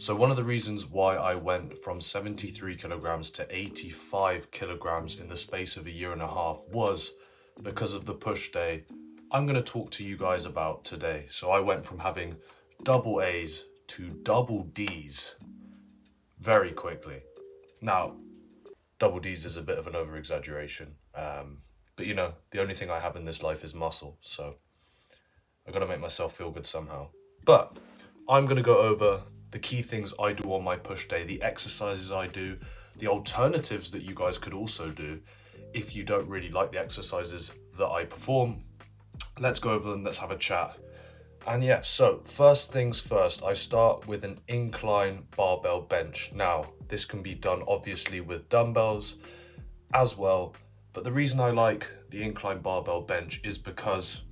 So one of the reasons why I went from 73 kilograms to 85 kilograms in the space of a year and a half was because of the push day I'm going to talk to you guys about today. So I went from having double A's to double D's very quickly. Now, double D's is a bit of an over-exaggeration, but you know, the only thing I have in this life is muscle, so I gotta make myself feel good somehow. But I'm gonna go over the key things I do on my push day, the exercises I do, the alternatives that you guys could also do if you don't really like the exercises that I perform. Let's go over them, let's have a chat. And yeah, so first things first, I start with an incline barbell bench. Now, this can be done obviously with dumbbells as well, but the reason I like the incline barbell bench is because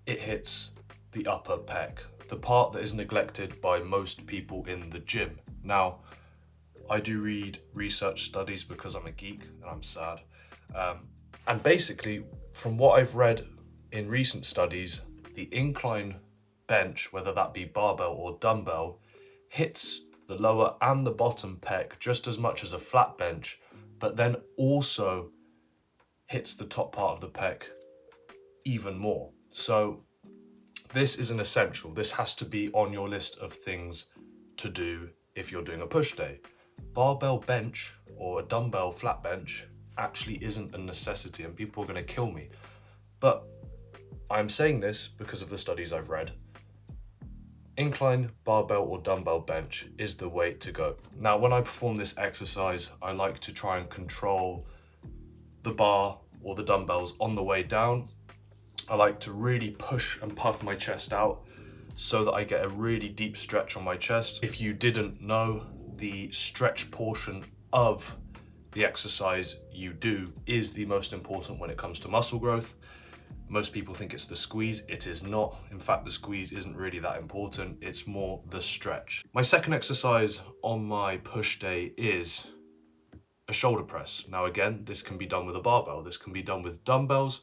it hits the upper pec, the part that is neglected by most people in the gym. Now, I do read research studies because I'm a geek and I'm sad. And basically, from what I've read in recent studies, the incline bench, whether that be barbell or dumbbell, hits the lower and the bottom pec just as much as a flat bench, but then also hits the top part of the pec even more. So this is an essential. This has to be on your list of things to do if you're doing a push day. Barbell bench or a dumbbell flat bench actually isn't a necessity, and people are going to kill me. But I'm saying this because of the studies I've read. Incline barbell or dumbbell bench is the way to go. Now, when I perform this exercise, I like to try and control the bar or the dumbbells on the way down. I like to really push and puff my chest out so that I get a really deep stretch on my chest. If you didn't know, the stretch portion of the exercise you do is the most important when it comes to muscle growth. Most people think it's the squeeze. It is not. In fact, the squeeze isn't really that important. It's more the stretch. My second exercise on my push day is a shoulder press. Now again, this can be done with a barbell. This can be done with dumbbells,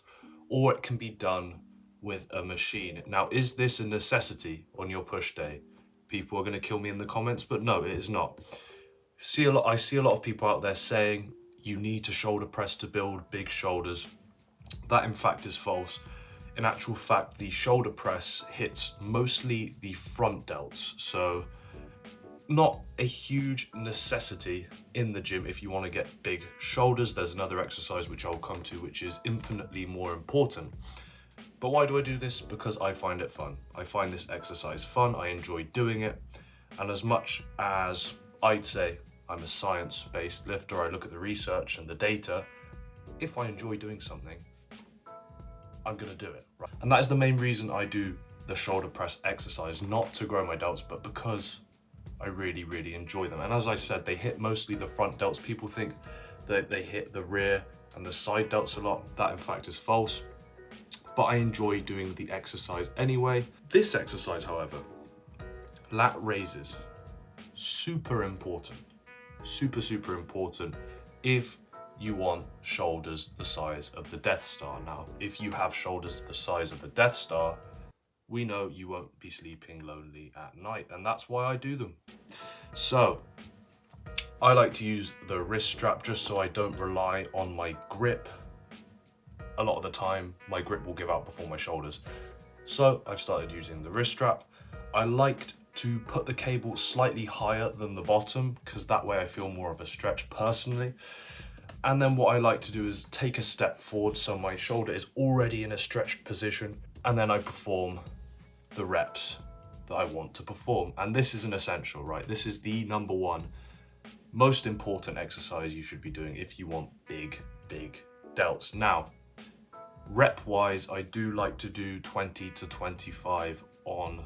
or it can be done with a machine. Now, is this a necessity on your push day? People are going to kill me in the comments, but no, it is not. I see a lot of people out there saying you need to shoulder press to build big shoulders. That in fact is false. In actual fact, the shoulder press hits mostly the front delts, so not a huge necessity in the gym if you want to get big shoulders. There's another exercise which I'll come to which is infinitely more important. But why do I do this? Because I find it fun. I find this exercise fun, I enjoy doing it, and as much as I'd say I'm a science-based lifter, I look at the research and the data, if I enjoy doing something, I'm gonna do it, right? And that is the main reason I do the shoulder press exercise, not to grow my delts, but because I really, really enjoy them. And as I said, they hit mostly the front delts. People think that they hit the rear and the side delts a lot. That in fact is false, but I enjoy doing the exercise anyway. This exercise, however, lat raises, super important, super important if you want shoulders the size of the Death Star. Now, if you have shoulders the size of the Death Star, we know you won't be sleeping lonely at night, and that's why I do them. So, I like to use the wrist strap just so I don't rely on my grip. A lot of the time, my grip will give out before my shoulders. So, I've started using the wrist strap. I liked to put the cable slightly higher than the bottom because that way I feel more of a stretch personally. And then what I like to do is take a step forward so my shoulder is already in a stretched position, and then I perform the reps that I want to perform. And this is an essential, right? This is the number one most important exercise you should be doing if you want big delts. Now, rep wise, I do like to do 20 to 25 on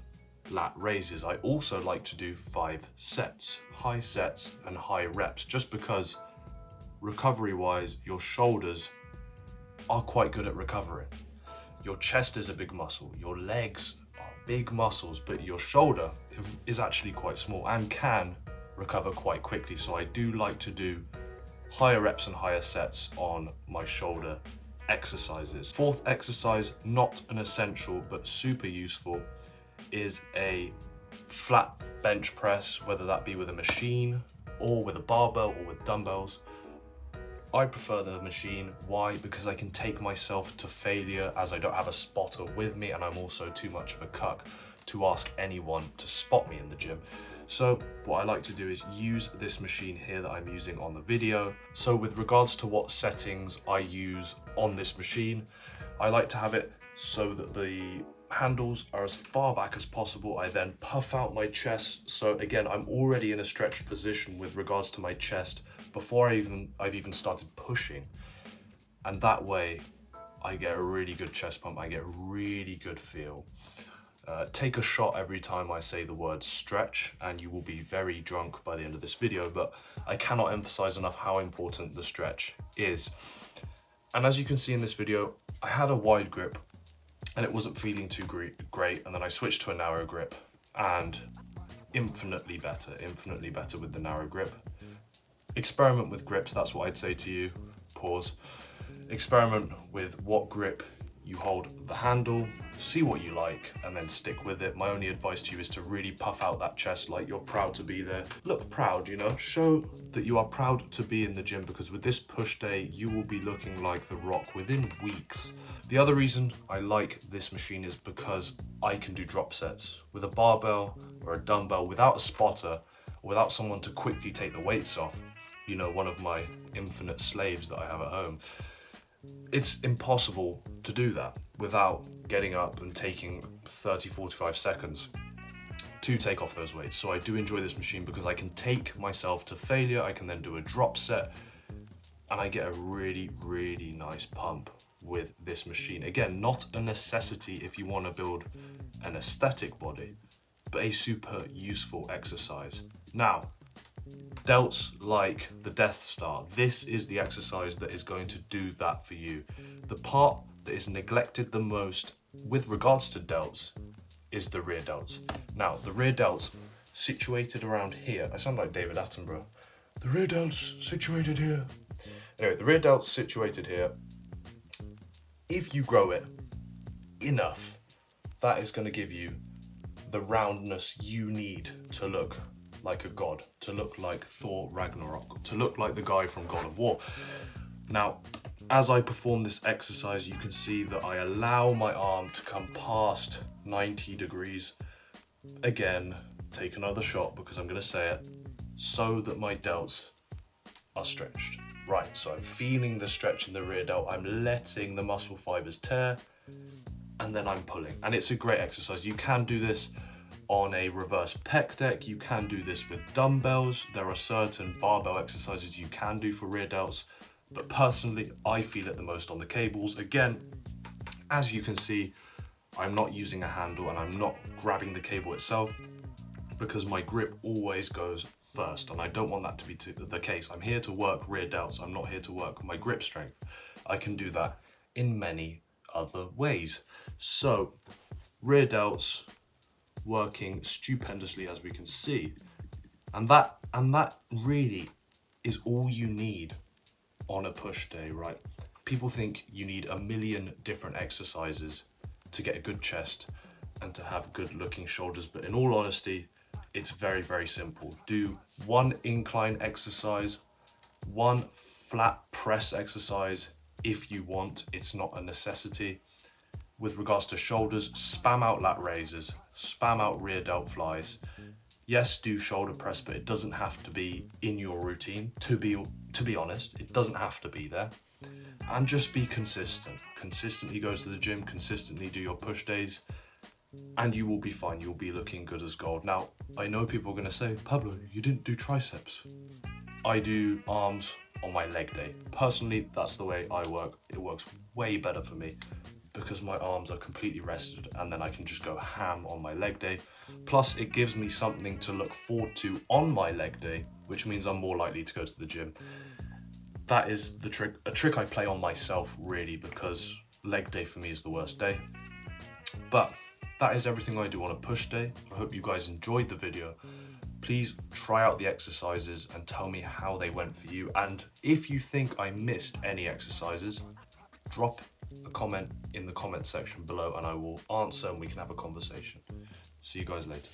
lat raises. I also like to do 5 sets, high sets and high reps, just because recovery wise, your shoulders are quite good at recovering. Your chest is a big muscle, your legs are big muscles, but your shoulder is actually quite small and can recover quite quickly. So I do like to do higher reps and higher sets on my shoulder exercises. Fourth exercise, not an essential but super useful, is a flat bench press, whether that be with a machine or with a barbell or with dumbbells. I prefer the machine. Why? Because I can take myself to failure, as I don't have a spotter with me, and I'm also too much of a cuck to ask anyone to spot me in the gym. So what I like to do is use this machine here that I'm using on the video. So with regards to what settings I use on this machine, I like to have it so that the handles are as far back as possible. I then puff out my chest. So again, I'm already in a stretched position with regards to my chest before I've even started pushing. And that way I get a really good chest pump. I get a really good feel. Take a shot every time I say the word stretch, and you will be very drunk by the end of this video, but I cannot emphasize enough how important the stretch is. And as you can see in this video, I had a wide grip and it wasn't feeling too great, and then I switched to a narrow grip, and infinitely better with the narrow grip. Experiment with grips, that's what I'd say to you. Pause. Experiment with what grip you hold the handle, see what you like, and then stick with it. My only advice to you is to really puff out that chest like you're proud to be there. Look proud, you know, show that you are proud to be in the gym, because with this push day, you will be looking like The Rock within weeks. The other reason I like this machine is because I can do drop sets with a barbell or a dumbbell without a spotter, or without someone to quickly take the weights off. You know, one of my infinite slaves that I have at home. It's impossible to do that without getting up and taking 30-45 seconds to take off those weights. So I do enjoy this machine because I can take myself to failure. I can then do a drop set and I get a really, really nice pump with this machine. Again, not a necessity if you want to build an aesthetic body, but a super useful exercise. Now, delts like the Death Star, this is the exercise that is going to do that for you. The part that is neglected the most with regards to delts is the rear delts. Now, the rear delts situated around here, I sound like David Attenborough. The rear delts situated here. Anyway, the rear delts situated here, if you grow it enough, that is going to give you the roundness you need to look like a god, to look like Thor Ragnarok, to look like the guy from God of War. Now, as I perform this exercise, you can see that I allow my arm to come past 90 degrees. Again, take another shot because I'm gonna say it, so that my delts are stretched. Right, so I'm feeling the stretch in the rear delt, I'm letting the muscle fibers tear, and then I'm pulling. And it's a great exercise. You can do this on a reverse pec deck, you can do this with dumbbells. There are certain barbell exercises you can do for rear delts, but personally, I feel it the most on the cables. Again, as you can see, I'm not using a handle and I'm not grabbing the cable itself because my grip always goes first, and I don't want that to be the case. I'm here to work rear delts, I'm not here to work my grip strength. I can do that in many other ways. So, rear delts working stupendously, as we can see, and that really is all you need on a push day, right? People think you need a million different exercises to get a good chest and to have good looking shoulders, but in all honesty, it's very, very simple. Do one incline exercise, one flat press exercise if you want. It's not a necessity. With regards to shoulders, spam out lat raises, spam out rear delt flies. Yes, do shoulder press, but it doesn't have to be in your routine. To be honest, it doesn't have to be there. And just be consistent. Consistently go to the gym, consistently do your push days, and you will be fine. You'll be looking good as gold. Now, I know people are gonna say, Pablo, you didn't do triceps. I do arms on my leg day. Personally, that's the way I work. It works way better for me, because my arms are completely rested and then I can just go ham on my leg day. Plus it gives me something to look forward to on my leg day, which means I'm more likely to go to the gym. That is the trick, a trick I play on myself really, because leg day for me is the worst day. But that is everything I do on a push day. I hope you guys enjoyed the video. Please try out the exercises and tell me how they went for you. And if you think I missed any exercises, drop a comment in the comment section below and I will answer and we can have a conversation. See you guys later.